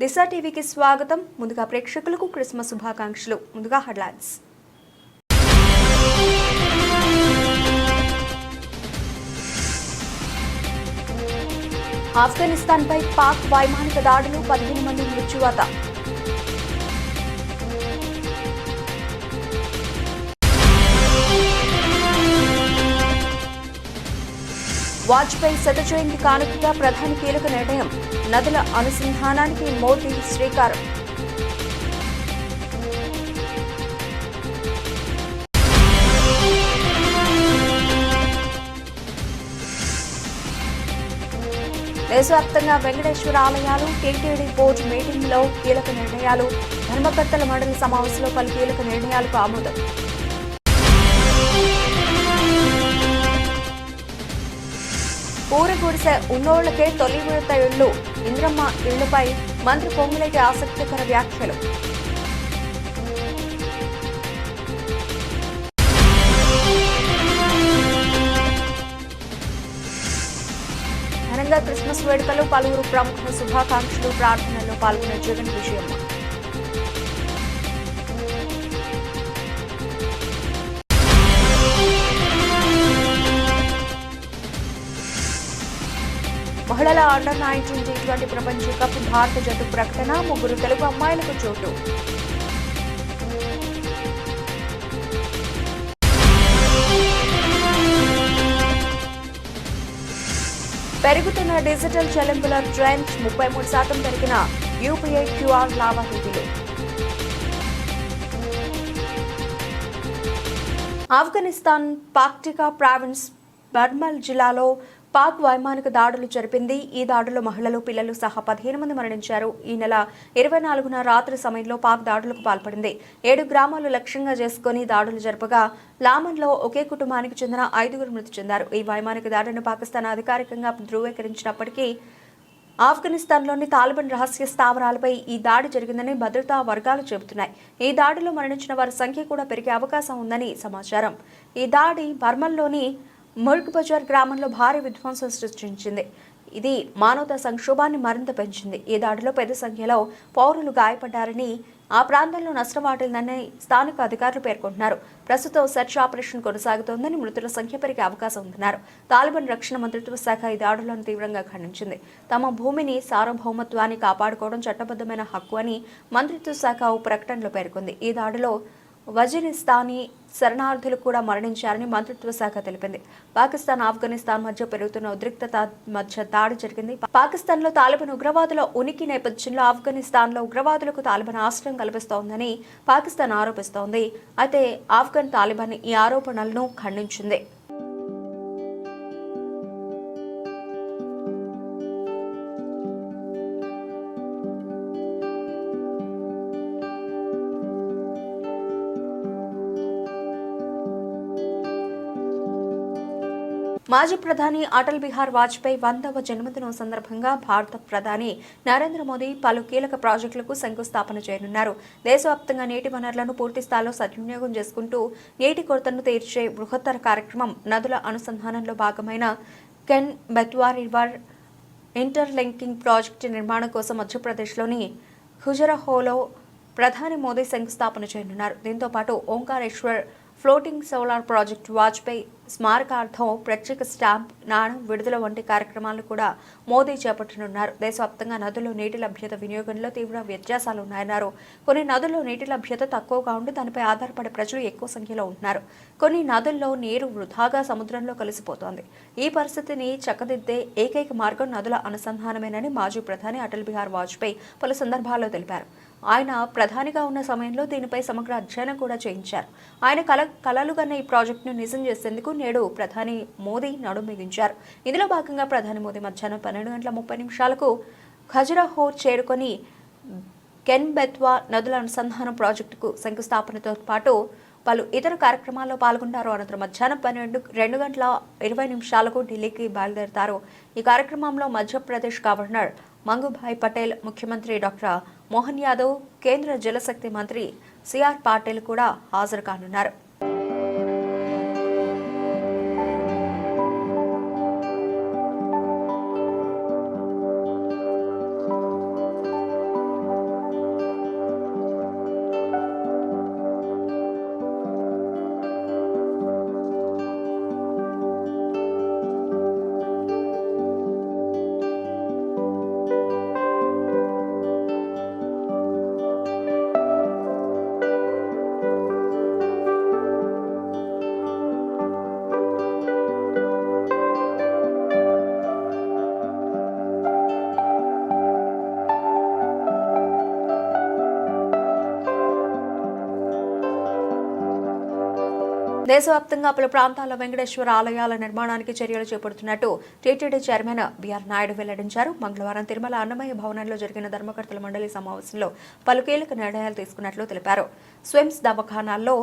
దిశ టీవీకి స్వాగతం. ముందుగా ప్రేక్షకులకు క్రిస్మస్ శుభాకాంక్షలు. ముందుగా హెడ్లైన్స్. ఆఫ్ఘనిస్తాన్పై పాక్ వైమానిక దాడులు, 15 మంది మృత్యువాత. వాజ్పేయి శత జయంతి కానుకగా ప్రధాని కీలక నిర్ణయం, నదుల అనుసంధానానికి మోదీ శ్రీకారం. దేశవ్యాప్తంగా వెంకటేశ్వర ఆలయాలు టీటీడీ బోర్డు మీటింగ్లో కీలక నిర్ణయాలు, ధర్మకర్తల మండలి సమావేశంలో పలు కీలక నిర్ణయాలకు ఆమోదం. పూరగుడిసె ఉన్నోళ్లకే తొలి విడత ఇళ్లు, ఇంద్రమ్మ ఇళ్లపై మంత్రి పొంగులేటి ఆసక్తికర వ్యాఖ్యలు. ఘనంగా క్రిస్మస్ వేడుకలు, పలువురు ప్రముఖుల శుభాకాంక్షలు, ప్రార్థనల్లో పాల్గొన్న జగన్ విజయమ్మ. మహిళల అండర్ 19 T20 ప్రపంచ కప్ భారత జట్టు ప్రకటన, 3 తెలుగు అమ్మాయిలకు చోటు. పెరుగుతున్న డిజిటల్ చెల్లింపుల ట్రెండ్, 33% పెరిగిన యూపీఐ క్యూఆర్ లావాదేవీలు. ఆఫ్ఘనిస్తాన్ పాక్టికా ప్రావిన్స్ బర్మల్ జిల్లాలో పాక్ వైమానిక దాడులు జరిపింది. ఈ దాడుల్లో మహిళలు, పిల్లలు సహా 15 మంది మరణించారు. ఈ నెల 24న రాత్రి సమయంలో పాక్ దాడులకు పాల్పడింది. 7 గ్రామాలు లక్ష్యంగా చేసుకుని దాడులు జరపగా లామన్లో ఒకే కుటుంబానికి చెందిన 5గురు మృతి చెందారు. ఈ వైమానిక దాడిని పాకిస్తాన్ అధికారికంగా ధృవీకరించినప్పటికీ ఆఫ్ఘనిస్తాన్లోని తాలిబాన్ రహస్య స్థావరాలపై ఈ దాడి జరిగిందని భద్రతా వర్గాలు చెబుతున్నాయి. ఈ దాడిలో మరణించిన వారి సంఖ్య కూడా పెరిగే అవకాశం ఉందని సమాచారం. ఈ దాడి బర్మల్లోని ముల్క్ బజార్ గ్రామంలో భారీ విధ్వంసం సృష్టించింది. ఇది మానవతా సంక్షోభాన్ని మరింత పెంచింది. ఈ దాడిలో పెద్ద సంఖ్యలో పౌరులు గాయపడ్డారని, ఆ ప్రాంతంలో నష్టం వాటిల్లని స్థానిక అధికారులు పేర్కొంటున్నారు. ప్రస్తుతం సెర్చ్ ఆపరేషన్ కొనసాగుతోందని, మృతుల సంఖ్య పెరిగే అవకాశం ఉందన్నారు. తాలిబాన్ రక్షణ మంత్రిత్వ శాఖ ఈ దాడులను తీవ్రంగా ఖండించింది. తమ భూమిని, సార్వభౌమత్వాన్ని కాపాడుకోవడం చట్టబద్ధమైన హక్కు అని మంత్రిత్వ శాఖ ఓ ప్రకటనలో పేర్కొంది. ఈ దాడిలో వజీరిస్తానీ శరణార్థులు కూడా మరణించారని మంత్రిత్వ శాఖ తెలిపింది. పాకిస్తాన్, ఆఫ్ఘనిస్తాన్ మధ్య పెరుగుతున్న ఉద్రిక్తత మధ్య దాడి జరిగింది. పాకిస్తాన్లో తాలిబాన్ ఉగ్రవాదుల ఉనికి నేపథ్యంలో ఆఫ్ఘనిస్తాన్లో ఉగ్రవాదులకు తాలిబాన్ ఆశ్రయం కల్పిస్తోందని పాకిస్తాన్ ఆరోపిస్తోంది. అయితే ఆఫ్ఘన్ తాలిబాన్ ఈ ఆరోపణలను ఖండించింది. మాజీ ప్రధాని అటల్ బిహారీ వాజ్పేయి 100వ జన్మదినం సందర్భంగా భారత ప్రధాని నరేంద్ర మోదీ పలు కీలక ప్రాజెక్టులకు శంకుస్థాపన చేయనున్నారు. దేశవ్యాప్తంగా నీటి వనరులను పూర్తి స్థాయిలో సద్వినియోగం చేసుకుంటూ నీటి కొరతను తీర్చే బృహత్తర కార్యక్రమం నదుల అనుసంధానంలో భాగమైన can Betwa river interlinking project నిర్మాణం కోసం మధ్యప్రదేశ్లోని ఖుజరహోలో ప్రధాని మోదీ శంకుస్థాపన చేయనున్నారు. దీంతో పాటు Omkareshwar floating solar project, Vajpayee స్మారకార్థం ప్రత్యేక స్టాంప్, నాణం విడుదల వంటి కార్యక్రమాలను కూడా మోదీ చేపట్టనున్నారు. దేశవ్యాప్తంగా నదుల్లో నీటి లభ్యత వినియోగంలో తీవ్ర వ్యత్యాసాలు ఉన్నాయన్నారు. కొన్ని నదుల్లో నీటి లభ్యత తక్కువగా ఉండి దానిపై ఆధారపడే ప్రజలు ఎక్కువ సంఖ్యలో ఉంటున్నారు. కొన్ని నదుల్లో నీరు వృధాగా సముద్రంలో కలిసిపోతోంది. ఈ పరిస్థితిని చక్కదిద్దే ఏకైక మార్గం నదుల అనుసంధానమేనని మాజీ ప్రధాని అటల్ బిహారీ వాజ్పేయి పలు సందర్భాల్లో తెలిపారు. ఆయన ప్రధానిగా ఉన్న సమయంలో దీనిపై సమగ్ర అధ్యయనం కూడా చేయించారు. ఆయన కలలుగన్న ఈ ప్రాజెక్టును నిజం చేసేందుకు నేడు ప్రధాని మోదీ నడుం బిగించారు. ఇందులో భాగంగా ప్రధాని మోదీ మధ్యాహ్నం 12:30 ఖజురహో చేరుకొని కెన్ బెత్వా నదుల అనుసంధానం ప్రాజెక్టుకు శంకుస్థాపనతో పాటు పలు ఇతర కార్యక్రమాల్లో పాల్గొంటారు. అనంతరం మధ్యాహ్నం 2:20 ఢిల్లీకి బయలుదేరతారు. ఈ కార్యక్రమంలో మధ్యప్రదేశ్ గవర్నర్ మంగుభాయ్ పటేల్, ముఖ్యమంత్రి డాక్టర్ మోహన్ యాదవ్, కేంద్ర జలశక్తి మంత్రి సిఆర్ పాటిల్ కూడా హాజరు కానున్నారు. దేశవ్యాప్తంగా పలు ప్రాంతాల్లో వెంకటేశ్వర ఆలయాల నిర్మాణానికి చర్యలు చేపడుతున్నట్టు టీటీడీ చైర్మన్ బిఆర్ నాయుడు వెల్లడించారు. మంగళవారం తిరుమల అన్నమయ్య భవనంలో జరిగిన ధర్మకర్తల మండలి సమావేశంలో పలు కీలక నిర్ణయాలు తీసుకున్నట్లు తెలిపారు. స్విమ్స్ దవాఖానాల్లో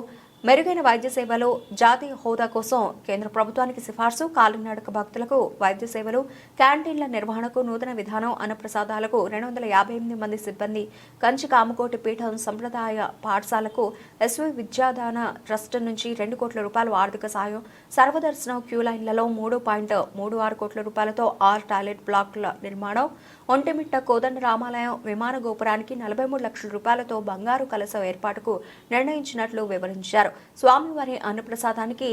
మెరుగైన వైద్య సేవలు, జాతీయ హోదా కోసం కేంద్ర ప్రభుత్వానికి సిఫార్సు, కాలినడక భక్తులకు వైద్య సేవలు, క్యాంటీన్ల నిర్వహణకు నూతన విధానం, అన్నప్రసాదాలకు 258 మంది సిబ్బంది, కంచి కామకోటి పీఠం సంప్రదాయ పాఠశాలకు ఎస్వి విద్యాదాన ట్రస్ట్ నుంచి 2 కోట్ల రూపాయల ఆర్థిక సాయం, సర్వదర్శనం క్యూ లైన్లలో 3.36 కోట్ల రూపాయలతో 6 టాయిలెట్ బ్లాకుల నిర్మాణం, ఒంటిమిట్ట కోదండ రామాలయం విమాన గోపురానికి 43 లక్షల రూపాయలతో బంగారు కలశం ఏర్పాటుకు నిర్ణయించినట్లు వివరించారు. స్వామివారి అన్నప్రసాదానికి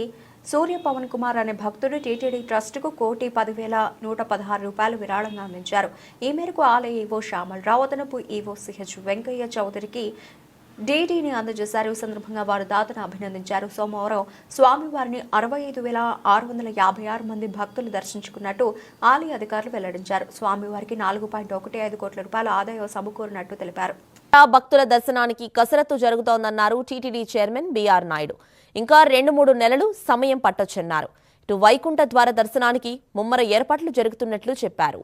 సూర్య పవన్ కుమార్ అనే భక్తుడు టీటీడీ ట్రస్టుకు 1,10,116 రూపాయలు విరాళంగా అందించారు. ఈ మేరకు ఆలయ ఈవో శ్యామలరావు, అదనపు ఈవో సిహెచ్ వెంకయ్య చౌదరికి డీడీని అందజేశారు. ఈ సందర్భంగా వారు దాతను అభినందించారు. సోమవారం స్వామివారిని 65,656 మంది భక్తులు దర్శించుకున్నట్టు ఆలయ అధికారులు వెల్లడించారు. స్వామివారికి 4.15 కోట్ల రూపాయల ఆదాయం సమకూరినట్టు తెలిపారు. భక్తుల దర్శనానికి కసరత్తు జరుగుతోందన్నారు టీటీడీ చైర్మన్ బిఆర్ నాయుడు. ఇంకా 2-3 నెలలు సమయం పట్టొచ్చన్నారు. ఇటు వైకుంఠ ద్వార దర్శనానికి ముమ్మర ఏర్పాట్లు జరుగుతున్నట్లు చెప్పారు.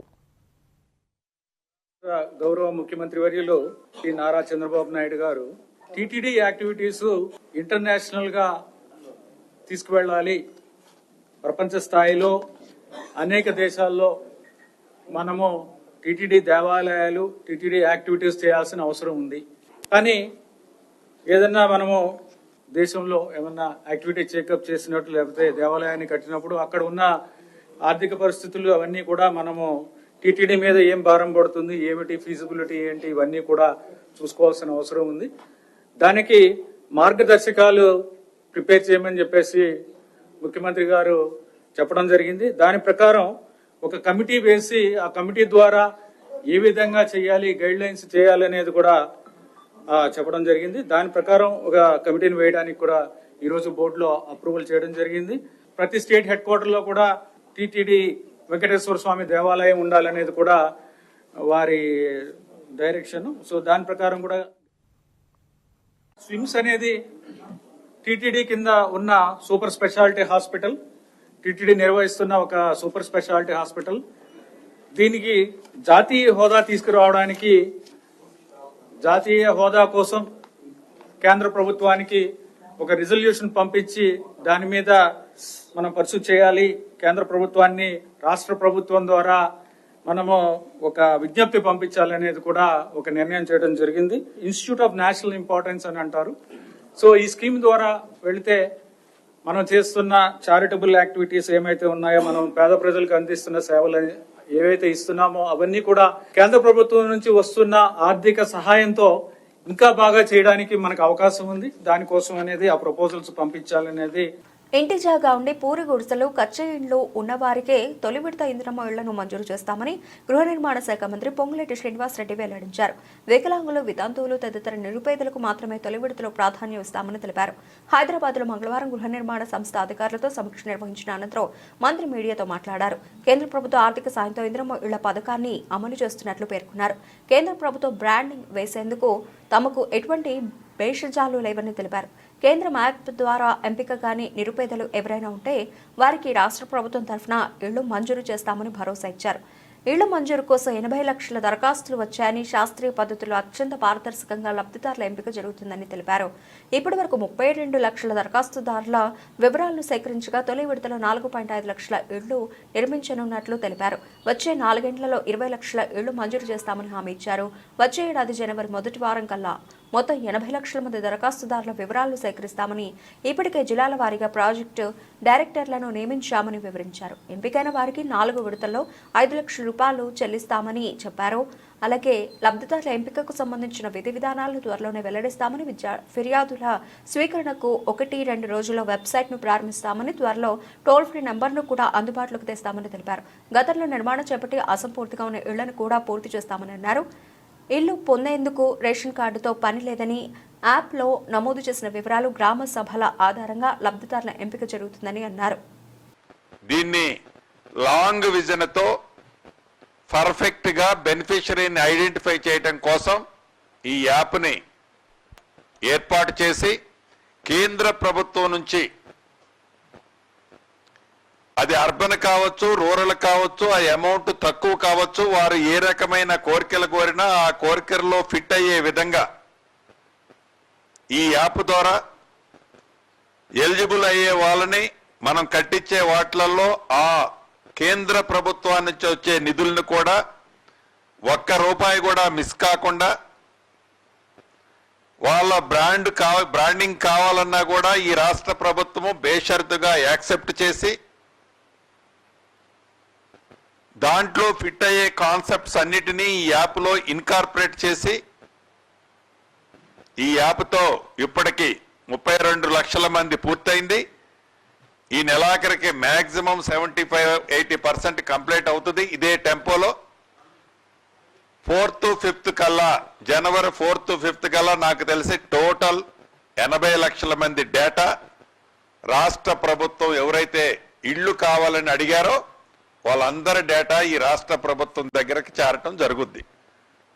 గౌరవ ముఖ్యమంత్రి వర్యులు శ్రీ నారా చంద్రబాబు నాయుడు గారు టీటీడీ యాక్టివిటీస్ ఇంటర్నేషనల్ గా తీసుకువెళ్ళాలి, ప్రపంచ స్థాయిలో అనేక దేశాల్లో మనము టీటీడీ దేవాలయాలు, టీటీడీ యాక్టివిటీస్ చేయాల్సిన అవసరం ఉంది. కానీ ఏదన్నా మనము దేశంలో ఏమన్నా యాక్టివిటీ చెకప్ చేసినట్లు, లేకపోతే దేవాలయాన్ని కట్టినప్పుడు అక్కడ ఉన్న ఆర్థిక పరిస్థితులు అవన్నీ కూడా మనము టీటీడీ మీద ఏం భారం పడుతుంది, ఏమిటి ఫీజిబిలిటీ ఏంటి, ఇవన్నీ కూడా చూసుకోవాల్సిన అవసరం ఉంది. దానికి మార్గదర్శకాలు ప్రిపేర్ చేయమని చెప్పేసి ముఖ్యమంత్రి గారు చెప్పడం జరిగింది. దాని ప్రకారం ఒక కమిటీ వేసి ఆ కమిటీ ద్వారా ఏ విధంగా చేయాలి, గైడ్ లైన్స్ చేయాలి అనేది కూడా చెప్పడం జరిగింది. దాని ప్రకారం ఒక కమిటీని వేయడానికి కూడా ఈరోజు బోర్డులో అప్రూవల్ చేయడం జరిగింది. ప్రతి స్టేట్ హెడ్ క్వార్టర్లో కూడా టీటీడీ వెంకటేశ్వర స్వామి దేవాలయం ఉండాలనేది కూడా వారి డైరెక్షన్. సో దాని ప్రకారం కూడా స్విమ్స్ అనేది టీటీడీ కింద ఉన్న సూపర్ స్పెషాలిటీ హాస్పిటల్, టీటీడీ నిర్వహిస్తున్న ఒక సూపర్ స్పెషాలిటీ హాస్పిటల్. దీనికి జాతీయ హోదా తీసుకురావడానికి, జాతీయ హోదా కోసం కేంద్ర ప్రభుత్వానికి ఒక రిజల్యూషన్ పంపించి దాని మీద మనం పర్సూ చేయాలి. కేంద్ర ప్రభుత్వాన్ని రాష్ట్ర ప్రభుత్వం ద్వారా మనము ఒక విజ్ఞప్తి పంపించాలనేది కూడా ఒక నిర్ణయం చేయడం జరిగింది. ఇన్స్టిట్యూట్ ఆఫ్ నేషనల్ ఇంపార్టెన్స్ అని అంటారు. సో ఈ స్కీమ్ ద్వారా వెళితే మనం చేస్తున్న చారిటబుల్ యాక్టివిటీస్ ఏమైతే ఉన్నాయో, మనం పేద ప్రజలకు అందిస్తున్న సేవలు ఏవైతే ఇస్తున్నామో అవన్నీ కూడా కేంద్ర ప్రభుత్వం నుంచి వస్తున్న ఆర్థిక సహాయంతో ఇంకా బాగా చేయడానికి మనకు అవకాశం ఉంది. దానికోసం అనేది ఆ ప్రపోజల్స్ పంపించాలనేది. ఇంటి జాగా ఉండి పూరి గుడిసెలు, కచ్చా ఇండ్లు ఉన్నవారికే తొలి విడత ఇందిరమ్మ ఇళ్లను మంజూరు చేస్తామని గృహ నిర్మాణ శాఖ మంత్రి పొంగులేటి శ్రీనివాసరెడ్డి వెల్లడించారు. వికలాంగులు, వితంతువులు తదితర నిరుపేదలకు మాత్రమే తొలి విడతలో ప్రాధాన్యం ఇస్తామని తెలిపారు. హైదరాబాద్ లో మంగళవారం గృహ నిర్మాణ సంస్థ అధికారులతో సమీక్ష నిర్వహించిన అనంతరం మంత్రి మీడియాతో మాట్లాడారు. కేంద్ర ప్రభుత్వ ఆర్థిక సాయంతో ఇందిరమ్మ ఇళ్ల పథకాన్ని అమలు చేస్తున్నట్లు పేర్కొన్నారు. కేంద్ర ప్రభుత్వం బ్రాండింగ్ వేసేందుకు తమకు ఎటువంటి భేషజాలు లేవని తెలిపారు. కేంద్రం యాప్ ద్వారా ఎంపిక కాని నిరుపేదలు ఎవరైనా ఉంటే వారికి రాష్ట్ర ప్రభుత్వం తరఫున ఇళ్లు మంజూరు చేస్తామని భరోసా ఇచ్చారు. ఇళ్ల మంజూరు కోసం 80 లక్షల దరఖాస్తులు వచ్చాయని, శాస్త్రీయ పద్ధతిలో అత్యంత పారదర్శకంగా లబ్ధిదారుల ఎంపిక జరుగుతుందని తెలిపారు. ఇప్పటి వరకు 32 లక్షల దరఖాస్తుదారుల వివరాలను సేకరించగా తొలి విడతలో 4.5 లక్షల ఇళ్లు నిర్మించనున్నట్లు తెలిపారు. వచ్చే 4 గంటలలో 20 లక్షల ఇళ్లు మంజూరు చేస్తామని హామీ ఇచ్చారు. వచ్చే ఏడాది జనవరి మొదటి వారం కల్లా మొత్తం 80 లక్షల మంది దరఖాస్తుదారుల వివరాలను సేకరిస్తామని, ఇప్పటికే జిల్లాల వారీగా ప్రాజెక్టు డైరెక్టర్లను నియమించామని వివరించారు. ఎంపికైన వారికి 4 విడతల్లో 5 లక్షల రూపాయలు చెల్లిస్తామని చెప్పారు. అలాగే లబ్ధిదారుల ఎంపికకు సంబంధించిన విధి విధానాలను త్వరలోనే వెల్లడిస్తామని, ఫిర్యాదుల స్వీకరణకు 1-2 రోజుల్లో వెబ్సైట్ను ప్రారంభిస్తామని, త్వరలో టోల్ ఫ్రీ నెంబర్ను కూడా అందుబాటులోకి తెస్తామని తెలిపారు. గతంలో నిర్మాణం చేపట్టి అసంపూర్తిగా ఉన్న ఇళ్లను కూడా పూర్తి చేస్తామని అన్నారు. ఇల్లు పొందేందుకు రేషన్ కార్డుతో పని లేదని, యాప్లో నమోదు చేసిన వివరాలు గ్రామ సభల ఆధారంగా లబ్ధిదారుల ఎంపిక జరుగుతుందని అన్నారు. దీన్ని లాంగ్ విజన్తో పర్ఫెక్ట్ గా బెనిఫిషరీని ఐడెంటిఫై చేయడం కోసం ఈ యాప్ని ఏర్పాటు చేసి కేంద్ర ప్రభుత్వం నుంచి అది అర్బన్ కావచ్చు, రూరల్ కావచ్చు, ఆ అమౌంట్ తక్కువ కావచ్చు, వారు ఏ రకమైన కోరికలు కోరినా ఆ కోరికల్లో ఫిట్ అయ్యే విధంగా ఈ యాప్ ద్వారా ఎలిజిబుల్ అయ్యే వాళ్ళని మనం కట్టించే వాటిలలో ఆ కేంద్ర ప్రభుత్వాన్ని నుంచి వచ్చే నిధులను కూడా ఒక్క రూపాయి కూడా మిస్ కాకుండా వాళ్ళ బ్రాండింగ్ కావాలన్నా కూడా ఈ రాష్ట్ర ప్రభుత్వము బేషరతుగా యాక్సెప్ట్ చేసి దాంట్లో ఫిట్ అయ్యే కాన్సెప్ట్స్ అన్నిటినీ ఈ యాప్లో ఇన్కార్పొరేట్ చేసి ఈ యాప్తో ఇప్పటికీ 32 లక్షల మంది పూర్తయింది. ఈ నెలాఖరికి మ్యాక్సిమం 75-80% కంప్లీట్ అవుతుంది. ఇదే టెంపోలో 4th, 5th కల్లా, జనవరి 4th, 5th కల్లా నాకు తెలిసి టోటల్ 80 లక్షల మంది డేటా రాష్ట్ర ప్రభుత్వం ఎవరైతే ఇళ్లు కావాలని అడిగారో వాళ్ళందరి డేటా ఈ రాష్ట్ర ప్రభుత్వం దగ్గరకు చేరటం జరుగుద్ది.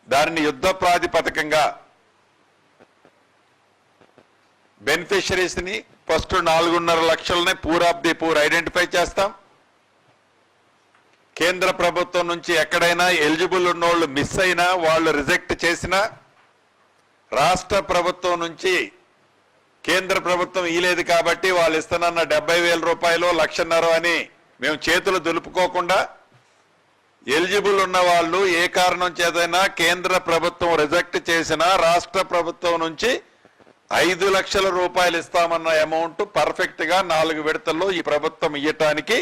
దానిని యుద్ధ ప్రాతిపదికంగా బెనిఫిషరీస్ ని ఫస్ట్ 4.5 లక్షలని poor of the poor identify చేస్తాం. కేంద్ర ప్రభుత్వం నుంచి ఎక్కడైనా ఎలిజిబుల్ ఉన్నోళ్ళు మిస్ అయినా, వాళ్ళు రిజెక్ట్ చేసినా, రాష్ట్ర ప్రభుత్వం నుంచి కేంద్ర ప్రభుత్వం ఇలేదు కాబట్టి వాళ్ళు ఇస్తానన్న 70,000 రూపాయలు, 1,50,000 అని మేము చేతులు దులుపుకోకుండా ఎలిజిబుల్ ఉన్న వాళ్ళు ఏ కారణం చేతైనా కేంద్ర ప్రభుత్వం రిజెక్ట్ చేసినా రాష్ట్ర ప్రభుత్వం నుంచి 5 లక్షల రూపాయలు ఇస్తామన్న అమౌంట్ పర్ఫెక్ట్ గా 4 విడతల్లో ఈ ప్రభుత్వం ఇవ్వటానికి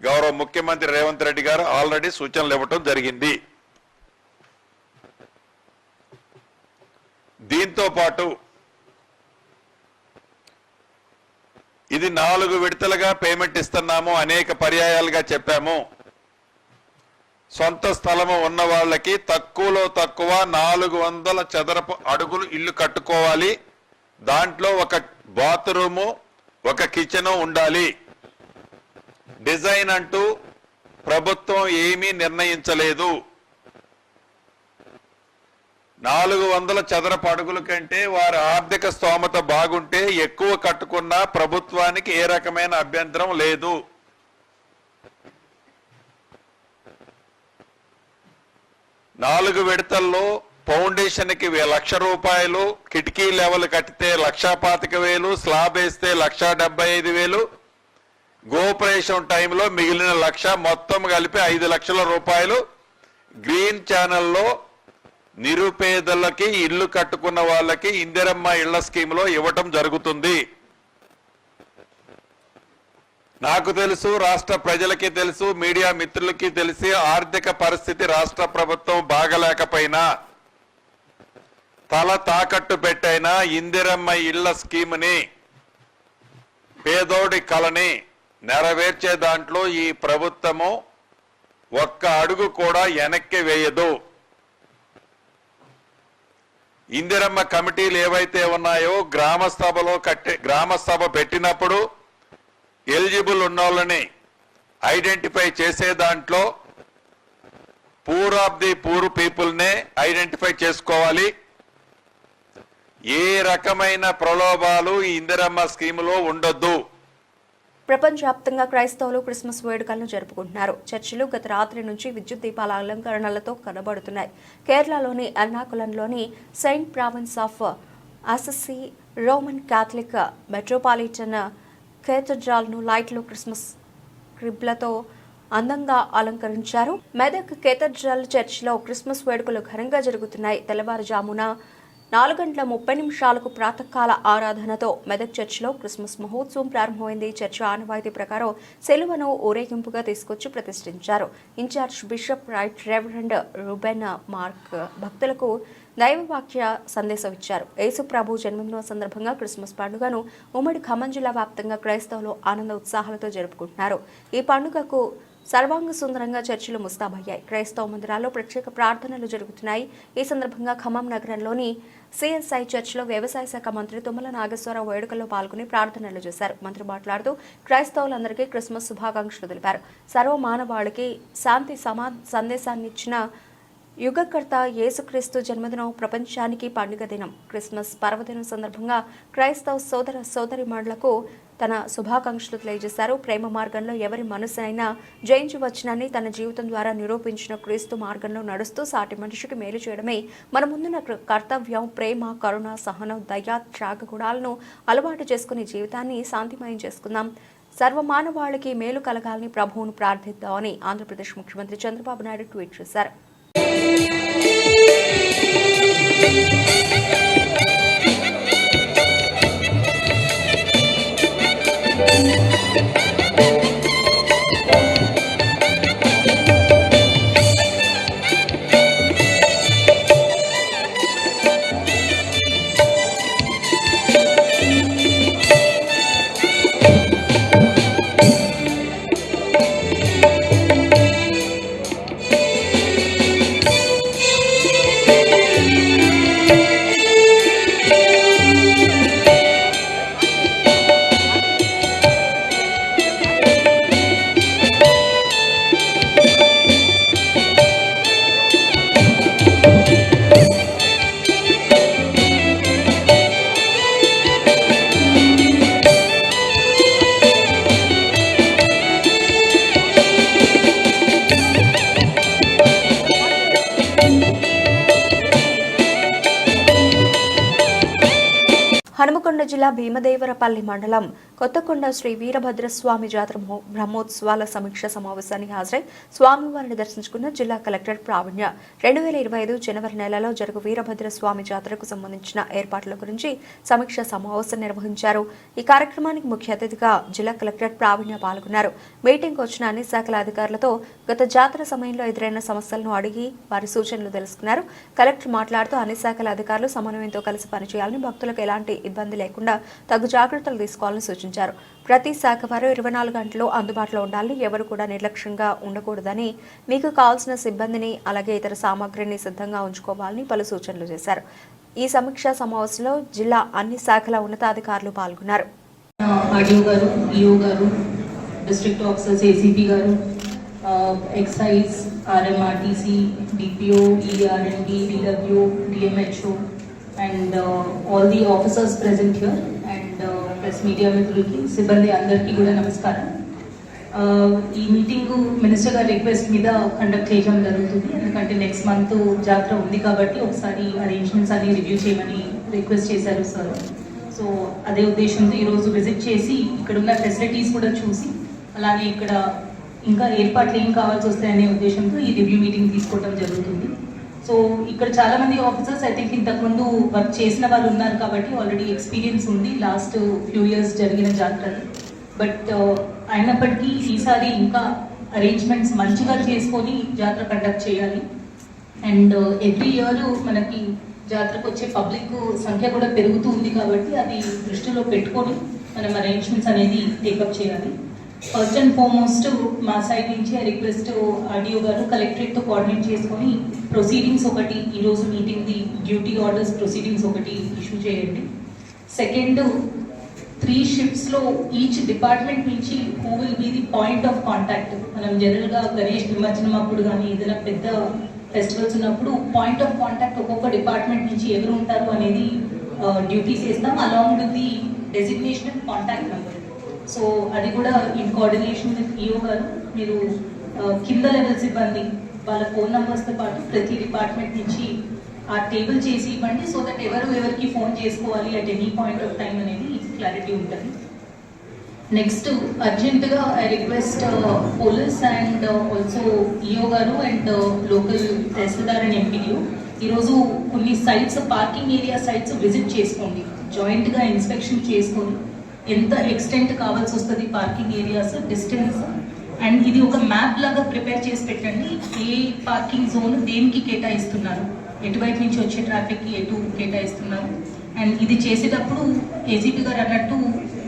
గౌరవ ముఖ్యమంత్రి రేవంత్ రెడ్డి గారు ఆల్రెడీ సూచనలు ఇవ్వటం జరిగింది. దీంతో పాటు ఇది 4 విడతలుగా పేమెంట్ ఇస్తున్నాము, అనేక పర్యాయాలుగా చెప్పాము. సొంత స్థలము ఉన్న వాళ్ళకి తక్కువలో తక్కువ 400 చదరపు అడుగులు ఇల్లు కట్టుకోవాలి. దాంట్లో ఒక బాత్రూము, ఒక కిచెన్ ఉండాలి. డిజైన్ అంటూ ప్రభుత్వం ఏమీ నిర్ణయించలేదు. 400 చదరపు అడుగుల కంటే వారి ఆర్థిక స్తోమత బాగుంటే ఎక్కువ కట్టుకున్నా ప్రభుత్వానికి ఏ రకమైన అభ్యంతరం లేదు. నాలుగు విడతల్లో ఫౌండేషన్ కి 1,00,000 రూపాయలు, కిటికీ లెవెల్ కట్టితే 1,25,000, స్లాబ్ వేస్తే 1,75,000, గోపరేషన్ టైంలో మిగిలిన 1,00,000, మొత్తం కలిపి 5 లక్షల రూపాయలు గ్రీన్ ఛానల్లో నిరుపేదలకి, ఇల్లు కట్టుకున్న వాళ్ళకి ఇందిరమ్మ ఇళ్ల స్కీమ్ లో ఇవ్వటం జరుగుతుంది. నాకు తెలుసు, రాష్ట్ర ప్రజలకి తెలుసు, మీడియా మిత్రులకి తెలిసి ఆర్థిక పరిస్థితి రాష్ట్ర ప్రభుత్వం బాగలేకపోయినా తల తాకట్టు పెట్టైనా ఇందిరమ్మ ఇళ్ల స్కీమ్ని, పేదోడి కలని నెరవేర్చే దాంట్లో ఈ ప్రభుత్వము ఒక్క అడుగు కూడా వెనక్కి వేయదు. ఇందిరమ్మ కమిటీలు ఏవైతే ఉన్నాయో గ్రామ సభ పెట్టినప్పుడు ఎలిజిబుల్ ఉన్నోళ్ళని ఐడెంటిఫై చేసే దాంట్లో పూర్ ఆఫ్ ది పూర్ పీపుల్నే ఐడెంటిఫై చేసుకోవాలి. ఏ రకమైన ప్రలోభాలు ఈ ఇందిరమ్మ స్కీములో ఉండొద్దు. ప్రపంచవ్యాప్తంగా క్రైస్తవులు క్రిస్మస్ వేడుకలను జరుపుకుంటున్నారు. చర్చిలు గత రాత్రి నుంచి విద్యుత్ దీపాల అలంకరణలతో కనబడుతున్నాయి. కేరళలోని ఎర్నాకులంలోని saint province of Assisi Roman Catholic metropolitan కేథడ్రాల్ను లైట్లు, క్రిస్మస్ క్రిబ్లతో అందంగా అలంకరించారు. మెదక్ కేథడ్రాల్ చర్చిలో క్రిస్మస్ వేడుకలు ఘనంగా జరుగుతున్నాయి. తెల్లవారుజామున 4:30 ప్రాతకాల ఆరాధనతో మెదక్ చర్చిలో క్రిస్మస్ మహోత్సవం ప్రారంభమైంది. చర్చి ఆనవాయితీ ప్రకారం సెలువను ఊరేగింపుగా తీసుకొచ్చి ప్రతిష్ఠించారు. Incharge bishop right reverend Ruben Mark భక్తులకు దైవవాక్య సందేశం ఇచ్చారు. యేసు ప్రభు జన్మదినం సందర్భంగా క్రిస్మస్ పండుగను ఉమ్మడి ఖమ్మం జిల్లా వ్యాప్తంగా క్రైస్తవులు ఆనంద ఉత్సాహాలతో జరుపుకుంటున్నారు. ఈ పండుగకు సర్వాంగ సుందరంగా చర్చిలు ముస్తాబయ్యాయి. క్రైస్తవ మందిరాల్లో ప్రత్యేక ప్రార్థనలు జరుగుతున్నాయి. ఈ సందర్భంగా ఖమ్మం నగరంలోని సిఎస్ఐ చర్చిలో వ్యవసాయ శాఖ మంత్రి తుమ్మల నాగేశ్వరరావు వేడుకల్లో పాల్గొని ప్రార్థనలు చేశారు. మంత్రి మాట్లాడుతూ క్రైస్తవులందరికీ క్రిస్మస్ శుభాకాంక్షలు తెలిపారు. సర్వమానవాళికి శాంతి సందేశాన్నిచ్చిన యుగకర్త యేసుక్రీస్తు జన్మదినం ప్రపంచానికి పండుగ దినం. క్రిస్మస్ పర్వదినం సందర్భంగా క్రైస్తవ సోదర సోదరిమణులకు తన శుభాకాంక్షలు తెలియజేశారు. ప్రేమ మార్గంలో ఎవరి మనసునైనా జయించవచ్చునని తన జీవితం ద్వారా నిరూపించిన క్రీస్తు మార్గంలో నడుస్తూ సాటి మనిషికి మేలు చేయడమే మన ముందున్న కర్తవ్యం. ప్రేమ, కరుణ, సహనం, దయ, త్యాగ గుణాలను అలవాటు చేసుకుని జీవితాన్ని శాంతిమయం చేసుకుందాం. సర్వమానవాళికి మేలు కలగాలని ప్రభువును ప్రార్థిద్దామని ఆంధ్రప్రదేశ్ ముఖ్యమంత్రి చంద్రబాబు నాయుడు ట్వీట్ చేశారు. హనుమకొండ జిల్లా భీమదేవరపల్లి మండలం కొత్తకొండ శ్రీ వీరభద్రస్వామి జాతర బ్రహ్మోత్సవాల సమీక్ష సమావేశానికి హాజరై స్వామివారిని దర్శించుకున్న జిల్లా కలెక్టర్ ప్రావీణ్య 2025 జనవరి నెలలో జరుగు వీరభద్రస్వామి జాతరకు సంబంధించిన ఏర్పాట్ల గురించి సమీక్ష సమావేశం నిర్వహించారు. ఈ కార్యక్రమానికి ముఖ్య అతిథిగా జిల్లా కలెక్టర్ ప్రావీణ్య పాల్గొన్నారు. మీటింగ్ వచ్చిన అన్ని శాఖల అధికారులతో గత జాతర సమయంలో ఎదురైన సమస్యలను అడిగి వారి సూచనలు తెలుసుకున్నారు. కలెక్టర్ మాట్లాడుతూ అన్ని శాఖల అధికారులు సమన్వయంతో కలిసి పనిచేయాలని, భక్తులకు ఎలాంటి ఇబ్బంది లేకుండా తగు జాగ్రత్తలు తీసుకోవాలని సూచించారు. ప్రతి శాఖ వారు 24 గంటలు అందుబాటులో ఉండాలని, ఎవరు కూడా నిర్లక్ష్యంగా ఉండకూడదని, మీకు కావాల్సిన సిబ్బందిని అలాగే ఇతర సామాగ్రిని సిద్ధంగా ఉంచుకోవాలని పలు సూచనలు చేశారు. ఈ సమీక్షా సమావేశంలో జిల్లా అన్ని శాఖల ఉన్నతాధికారులు పాల్గొన్నారు. ఆర్డీఓ గారు, ఈఓ గారు, డిస్ట్రిక్ట్ ఆఫీసర్స్, ఏసీపీ గారు, excise, RMRTC, DPO, ERMD, DW, DMHO and all the officers present here and press media మిత్రులకి, సిబ్బంది అందరికీ కూడా నమస్కారం. ఈ మీటింగ్ మినిస్టర్ గారి రిక్వెస్ట్ మీద కండక్ట్ చేయడం జరుగుతుంది. ఎందుకంటే నెక్స్ట్ మంత్ జాతర ఉంది కాబట్టి ఒకసారి అరేంజ్మెంట్స్ అన్ని రివ్యూ చేయమని రిక్వెస్ట్ చేశారు సార్. సో అదే ఉద్దేశంతో ఈరోజు విజిట్ చేసి ఇక్కడ ఉన్న ఫెసిలిటీస్ కూడా చూసి, అలాగే ఇక్కడ ఇంకా ఏర్పాట్లు ఏం కావాల్సి వస్తాయనే ఉద్దేశంతో ఈ రివ్యూ మీటింగ్ తీసుకోవడం జరుగుతుంది. సో ఇక్కడ చాలా మంది ఆఫీసర్స్ ఐ థింక్ ఇంతకుముందు వర్క్ చేసిన వాళ్ళు ఉన్నారు కాబట్టి ఆల్రెడీ ఎక్స్పీరియన్స్ ఉంది లాస్ట్ ఫ్యూ ఇయర్స్ జరిగిన జాతరలు. బట్ అయినప్పటికీ ఈసారి ఇంకా అరేంజ్మెంట్స్ మంచిగా చేసుకొని జాతర కండక్ట్ చేయాలి. అండ్ ఎవ్రీ ఇయర్ మనకి జాతరకు వచ్చే పబ్లిక్ సంఖ్య కూడా పెరుగుతూ ఉంది కాబట్టి అది దృష్టిలో పెట్టుకొని మనం అరేంజ్మెంట్స్ అనేది టేకప్ చేయాలి. ఫస్ట్ అండ్ ఫార్మోస్ట్ మా సైడ్ నుంచి రిక్వెస్ట్ ఆర్డీఓ గారు కలెక్టరేట్తో కోఆర్డినేట్ చేసుకొని ప్రొసీడింగ్స్ ఒకటి ఈరోజు మీటింగ్ది డ్యూటీ ఆర్డర్స్ ప్రొసీడింగ్స్ ఒకటి ఇష్యూ చేయండి. సెకండ్, 3 షిఫ్ట్స్లో ఈచ్ డిపార్ట్మెంట్ నుంచి who will be the point of contact. మనం జనరల్గా గణేష్ నిమజ్జనం అప్పుడు కానీ ఏదైనా పెద్ద ఫెస్టివల్స్ ఉన్నప్పుడు పాయింట్ ఆఫ్ కాంటాక్ట్ ఒక్కొక్క డిపార్ట్మెంట్ నుంచి ఎవరు ఉంటారు అనేది డ్యూటీస్ వేస్తాం, along with the designation and contact number. So అది కూడా ఇన్ కోఆర్డినేషన్ విత్ ఈఓ గారు మీరు కింద లెవెల్ సిబ్బంది వాళ్ళ ఫోన్ నెంబర్స్తో పాటు ప్రతి డిపార్ట్మెంట్ నుంచి ఆ టేబుల్ చేసి ఇవ్వండి. సో దట్ ఎవరికి ఫోన్ చేసుకోవాలి at any point of time అనేది క్లారిటీ ఉంటుంది. నెక్స్ట్ అర్జెంటుగా I request police and also EO గారు and local tahsildar and MPDO ఈరోజు కొన్ని sites, parking area sites visit చేసుకోండి. జాయింట్గా ఇన్స్పెక్షన్ చేసుకొని ఎంత ఎక్స్టెంట్ కావాల్సి వస్తుంది పార్కింగ్ ఏరియాస్, డిస్టెన్స్, అండ్ ఇది ఒక మ్యాప్ లాగా ప్రిపేర్ చేసి పెట్టండి. ఏ పార్కింగ్ జోన్ దేనికి కేటాయిస్తున్నారు, ఎటువైపు నుంచి వచ్చే ట్రాఫిక్కి ఎటు కేటాయిస్తున్నారు. అండ్ ఇది చేసేటప్పుడు ఏసీపీ గారు అన్నట్టు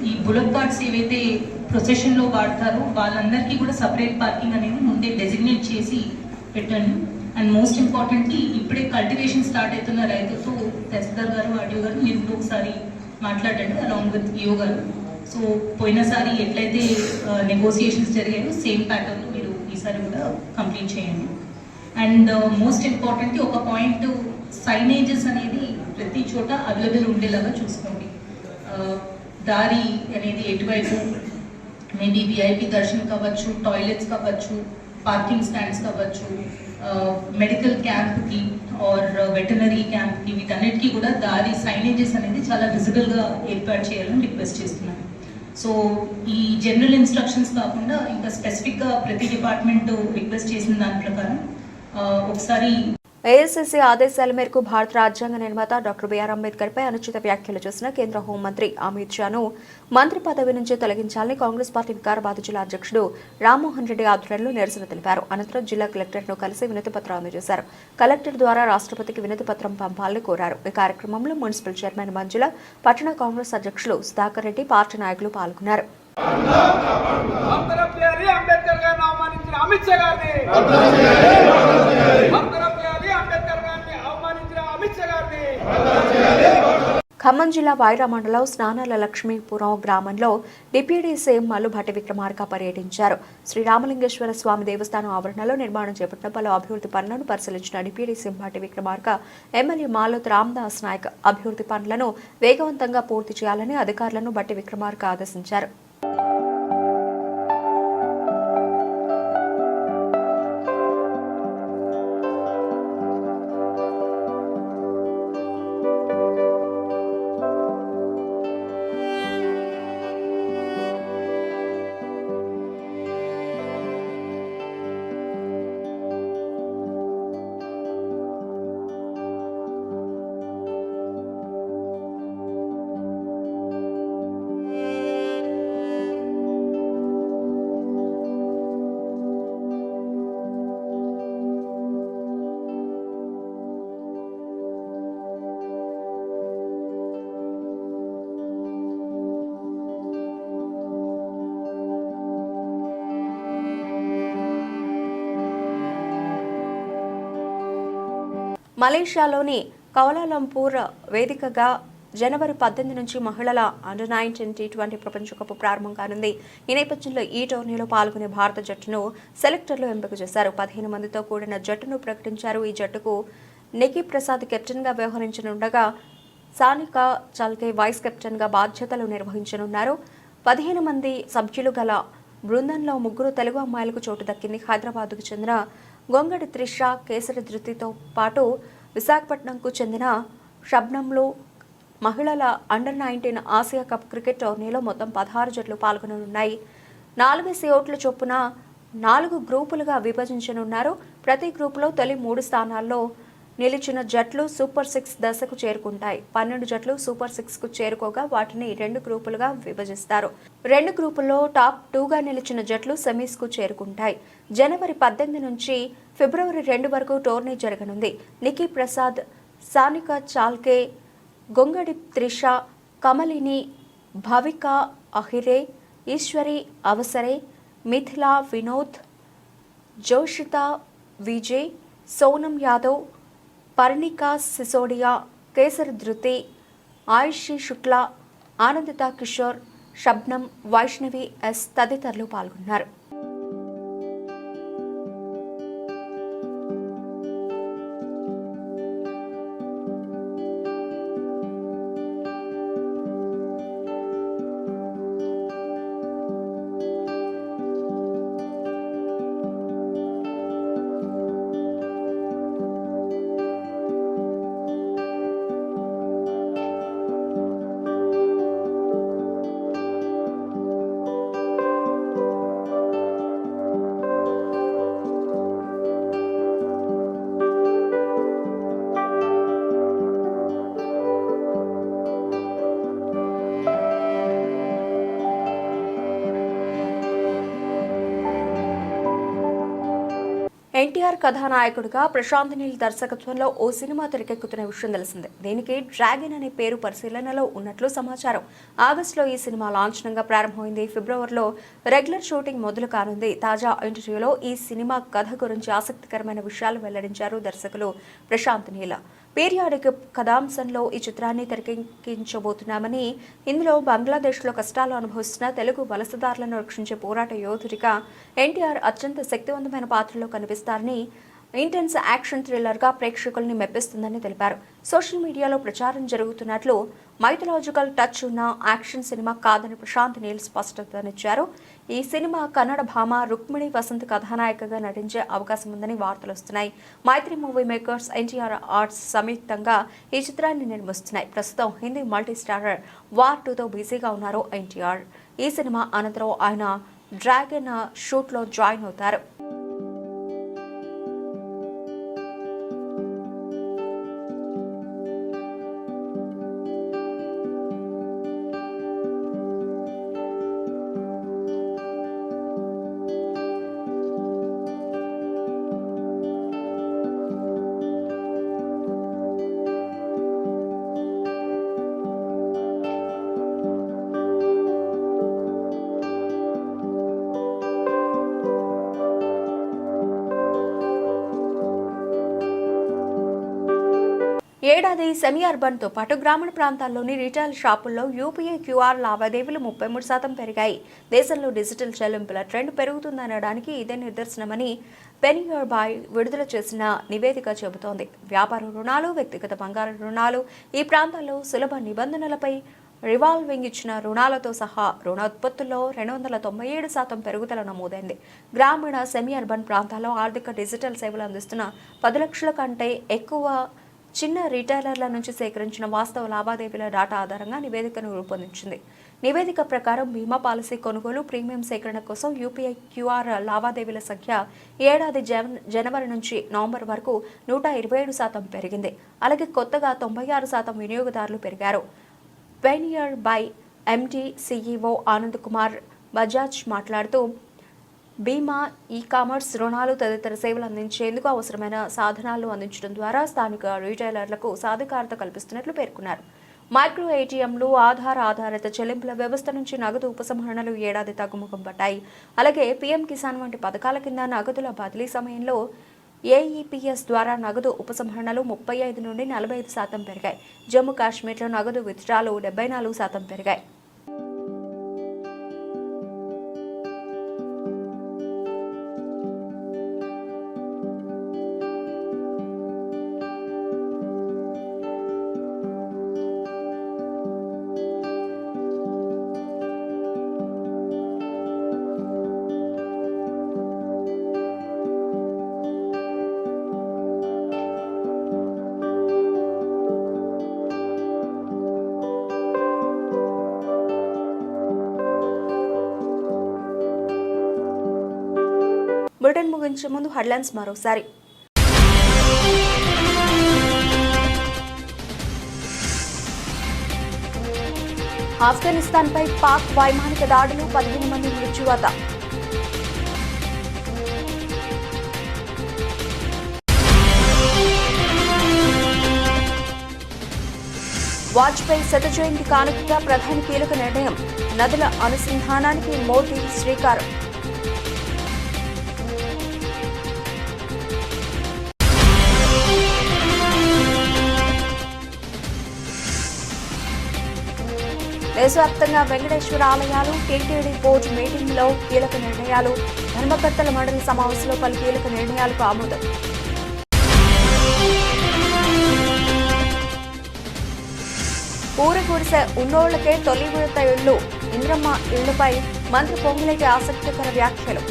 ఈ బుల్లెట్ కార్డ్స్ ఏవైతే ప్రొసెషన్లో వాడతారో వాళ్ళందరికీ కూడా సపరేట్ పార్కింగ్ అనేది ముందే డెసిగ్నేట్ చేసి పెట్టండి. అండ్ మోస్ట్ ఇంపార్టెంట్లీ ఇప్పుడే కల్టివేషన్ స్టార్ట్ అవుతున్న రైతులతో తహసీల్దార్ గారు, ఆర్డీఓ గారు మీరు ఒకసారి మాట్లాడండి అలాంగ్ విత్ ఈఓ గారు. సో పోయినసారి ఎట్లయితే నెగోసియేషన్స్ జరిగాయో సేమ్ ప్యాటర్న్ మీరు ఈసారి కూడా కంప్లీట్ చేయండి. అండ్ మోస్ట్ ఇంపార్టెంట్లీ ఒక పాయింట్, సైనేజెస్ అనేది ప్రతి చోట అవైలబుల్ ఉండేలాగా చూసుకోండి. దారి అనేది ఎటువైపు మేబీ విఐపి దర్శనం కావచ్చు, టాయిలెట్స్ కావచ్చు, పార్కింగ్ స్టాండ్స్ కావచ్చు, మెడికల్ క్యాంప్కి ఆర్ వెటనరీ క్యాంప్కి, వీటన్నిటికీ కూడా దారి సైనేజెస్ అనేది చాలా విజిబుల్గా ఏర్పాటు చేయాలని రిక్వెస్ట్ చేస్తున్నాను. సో ఈ జనరల్ ఇన్స్ట్రక్షన్స్ కాకుండా ఇంకా స్పెసిఫిక్గా ప్రతి డిపార్ట్మెంట్ రిక్వెస్ట్ చేసిన దాని ప్రకారం ఒకసారి ఏఐసీసీ ఆదేశాల మేరకు భారత రాజ్యాంగ నిర్మాత డాక్టర్ బిఆర్ అంబేద్కర్ పై అనుచిత వ్యాఖ్యలు చేసిన కేంద్ర హోంమంత్రి అమిత్ షాను మంత్రి పదవి నుంచి తొలగించాలని కాంగ్రెస్ పార్టీ వికారాబాద్ జిల్లా అధ్యక్షుడు రామ్మోహన్ రెడ్డి ఆధ్వర్యంలో నిరసన తెలిపారు. అనంతరం జిల్లా కలెక్టర్ను కలిసి వినతి పత్రం అందజేశారు. కలెక్టర్ ద్వారా రాష్ట్రపతికి వినతి పత్రం పంపాలని కోరారు. ఈ కార్యక్రమంలో మున్సిపల్ చైర్మన్ మంజుల, పట్టణ కాంగ్రెస్ అధ్యక్షులు సుధాకర్ రెడ్డి, పార్టీ నాయకులు పాల్గొన్నారు. ఖమ్మం జిల్లా వైరా మండలం స్నానాల లక్ష్మీపురం గ్రామంలో డిప్యూటీ సీఎం మల్లుభట్టి విక్రమార్క పర్యటించారు. శ్రీరామలింగేశ్వర స్వామి దేవస్థానం ఆవరణలో నిర్మాణం చేపట్టిన పలు అభివృద్ధి పనులను పరిశీలించిన deputy CM Bhatti Vikramarka MLA Maloth Ramdas Naik అభివృద్ధి పనులను వేగవంతంగా పూర్తి చేయాలని అధికారులను భట్టి విక్రమార్క ఆదేశించారు. మలేషియాలోని కౌలాలంపూర్ వేదికగా జనవరి 18 నుంచి మహిళల అండర్-19 T20 ప్రపంచ కప్ ప్రారంభం కానుంది. ఈ నేపథ్యంలో ఈ టోర్నీలో పాల్గొనే భారత జట్టును సెలెక్టర్లు ఎంపిక చేశారు. 15 మందితో కూడిన జట్టును ప్రకటించారు. ఈ జట్టుకు నికీ ప్రసాద్ కెప్టెన్గా వ్యవహరించనుండగా సానికా చాల్కే వైస్ కెప్టెన్గా బాధ్యతలు నిర్వహించనున్నారు. 15 మంది సభ్యులు గల బృందంలో 3 తెలుగు అమ్మాయిలకు చోటు దక్కింది. హైదరాబాద్కు చెందిన గొంగడి త్రిష, కేసరి ధృతితో పాటు విశాఖపట్నంకు చెందిన షబ్నంలో మహిళల అండర్-19 ఆసియా కప్ క్రికెట్ టోర్నీలో మొత్తం 16 జట్లు పాల్గొననున్నాయి. 4 స్లాట్ల చొప్పున 4 గ్రూపులుగా విభజించనున్నారు. ప్రతి గ్రూపులో తొలి 3 స్థానాల్లో నిలిచిన జట్లు సూపర్ 6 దశకు చేరుకుంటాయి. 12 జట్లు సూపర్ 6కు చేరుకోగా వాటిని 2 గ్రూపులుగా విభజిస్తారు. 2 గ్రూపుల్లో టాప్ 2గా నిలిచిన జట్లు సెమీస్కు చేరుకుంటాయి. జనవరి 18 నుంచి ఫిబ్రవరి 2 వరకు టోర్నీ జరగనుంది. నికీ ప్రసాద్, సానికా చాల్కే, గొంగడి త్రిష, కమలిని, భవిక అహిరే, ఈశ్వరి అవసరే, మిథిలా వినోద్, జోషితా విజయ్, సోనం యాదవ్, పర్ణికా సిసోడియా, కేసరి ధృతి, ఆయుషి శుక్లా, ఆనందిత కిషోర్, షబ్నం, వైష్ణవి ఎస్ తదితరులు పాల్గొన్నారు. ఎన్టీఆర్ కథానాయకుడిగా ప్రశాంత్ నీల్ దర్శకత్వంలో ఓ సినిమా తెరకెక్కుతున్న విషయం తెలిసిందే. దీనికి డ్రాగన్ అనే పేరు పరిశీలనలో ఉన్నట్లు సమాచారం. ఆగస్టులో ఈ సినిమా లాంఛనంగా ప్రారంభమైంది. ఫిబ్రవరిలో రెగ్యులర్ షూటింగ్ మొదలు కానుంది. తాజా ఇంటర్వ్యూలో ఈ సినిమా కథ గురించి ఆసక్తికరమైన విషయాలు వెల్లడించారు దర్శకులు ప్రశాంత్ నీల్. పీరియాడిక్ కథాంశంలో ఈ చిత్రాన్ని తెరకెక్కించబోతున్నామని, ఇందులో బంగ్లాదేశ్లో కష్టాలు అనుభవిస్తున్న తెలుగు వలసదారులను రక్షించే పోరాట యోధుడిగా ఎన్టీఆర్ అత్యంత శక్తివంతమైన పాత్రలో కనిపిస్తారని ఇంటెన్స్ యాక్షన్ థ్రిల్లర్గా ప్రేక్షకుల్ని మెప్పిస్తుందని తెలిపారు. సోషల్ మీడియాలో ప్రచారం జరుగుతున్నట్లు మైథలాజికల్ టచ్ ఉన్న యాక్షన్ సినిమా కాదని ప్రశాంత్ నీల్ స్పష్టతనిచ్చారు. ఈ సినిమా కన్నడ భామ రుక్మిణి వసంత్ కథానాయికగా నటించే అవకాశం ఉందని వార్తలు వస్తున్నాయి. మైత్రి మూవీ మేకర్స్, ఎన్టీఆర్ ఆర్ట్స్ సంయుక్తంగా ఈ చిత్రాన్ని నిర్మిస్తున్నాయి. ప్రస్తుతం హిందీ మల్టీ స్టారర్ వార్ 2తో బిజీగా ఉన్నారు ఎన్టీఆర్. ఈ సినిమా అనంతరం ఆయన డ్రాగన్ షూట్లో జాయిన్ అవుతారు. ఏడాది సెమీ అర్బన్తో పాటు గ్రామీణ ప్రాంతాల్లోని రీటైల్ షాపుల్లో యూపీఐ క్యూఆర్ లావాదేవీలు 33% పెరిగాయి. దేశంలో డిజిటల్ చెల్లింపుల ట్రెండ్ పెరుగుతుందనడానికి ఇదే నిదర్శనమని పెనియర్ బాయ్ విడుదల చేసిన నివేదిక చెబుతోంది. వ్యాపార రుణాలు, వ్యక్తిగత బంగారు రుణాలు, ఈ ప్రాంతాల్లో సులభ నిబంధనలపై రివాల్వింగ్ ఇచ్చిన రుణాలతో సహా రుణ ఉత్పత్తుల్లో 297% పెరుగుదల నమోదైంది. గ్రామీణ సెమీ అర్బన్ ప్రాంతాల్లో ఆర్థిక డిజిటల్ సేవలు అందిస్తున్న 10 లక్షల కంటే ఎక్కువ చిన్న రిటైలర్ల నుంచి సేకరించిన వాస్తవ లావాదేవీల డేటా ఆధారంగా నివేదికను రూపొందించింది. నివేదిక ప్రకారం బీమా పాలసీ కొనుగోలు, ప్రీమియం సేకరణ కోసం యూపీఐ క్యూఆర్ లావాదేవీల సంఖ్య ఏడాది జనవరి నుంచి నవంబర్ వరకు 127% పెరిగింది. అలాగే కొత్తగా 96% వినియోగదారులు పెరిగారు. PayNearby MD CEO Anand Kumar Bajaj మాట్లాడుతూ బీమా, ఈ-కామర్స్, రుణాలు తదితర సేవలు అందించేందుకు అవసరమైన సాధనాలు అందించడం ద్వారా స్థానిక రిటైలర్లకు సాధికారత కల్పిస్తున్నట్లు పేర్కొన్నారు. మైక్రో ఏటీఎంలు, ఆధారిత చెల్లింపుల వ్యవస్థ నుంచి నగదు ఉపసంహరణలు ఏడాది తగ్గుముఖం పట్టాయి. అలాగే పీఎం కిసాన్ వంటి పథకాల కింద నగదుల బదిలీ సమయంలో ఏఈపీఎస్ ద్వారా నగదు ఉపసంహరణలు 35 నుండి 45% పెరిగాయి. జమ్మూ కాశ్మీర్లో నగదు విత్డ్రాలు 74% పెరిగాయి. బులెటిన్ ముగించే ముందు హెడ్లైన్స్ మరోసారి. ఆఫ్ఘనిస్తాన్పై పాక్ వైమానిక దాడులు, 15 మంది మృత్యువాత. వాజ్పేయి శత జయంతి కానుకగా ప్రధాని కీలక నిర్ణయం, నదుల అనుసంధానానికి మోదీ శ్రీకారం. దేశవ్యాప్తంగా వెంకటేశ్వర ఆలయాలు, టీటీడీ బోర్డు మీటింగ్లో కీలక నిర్ణయాలు, ధర్మకర్తల మండలి సమావేశంలో పలు కీలక నిర్ణయాలకు ఆమోదం. ఊరగుడిసె ఉన్నోళ్లకే తొలి విడత ఇళ్లు, ఇంద్రమ్మ ఇళ్లపై మంత్రి పొంగులేటి ఆసక్తికర వ్యాఖ్యలు.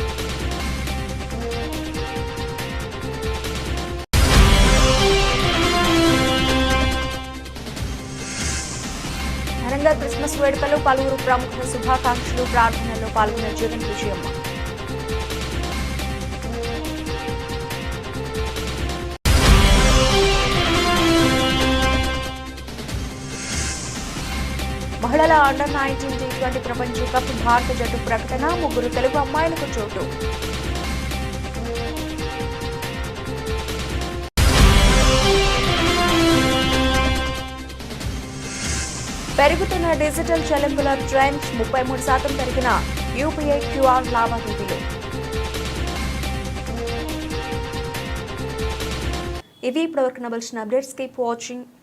ఘనంగా క్రిస్మస్ వేడుకలు, పలువురు ప్రముఖుల శుభాకాంక్షలు, ప్రార్థనల్లో పాల్గొన్న జగన్ విజయమ్మ. మహిళల అండర్-19 టీ20 ప్రపంచ కప్ భారత జట్టు ప్రకటన, 3 తెలుగు అమ్మాయిలకు చోటు. పెరుగుతున్న డిజిటల్ చెల్లింపుల ట్రెండ్, 33% పెరిగిన యూపీఐ క్యూఆర్ లావాదేవీలు. ఇవి ఇప్పటివరకు నవలసిన అప్డేట్స్. Keep watching.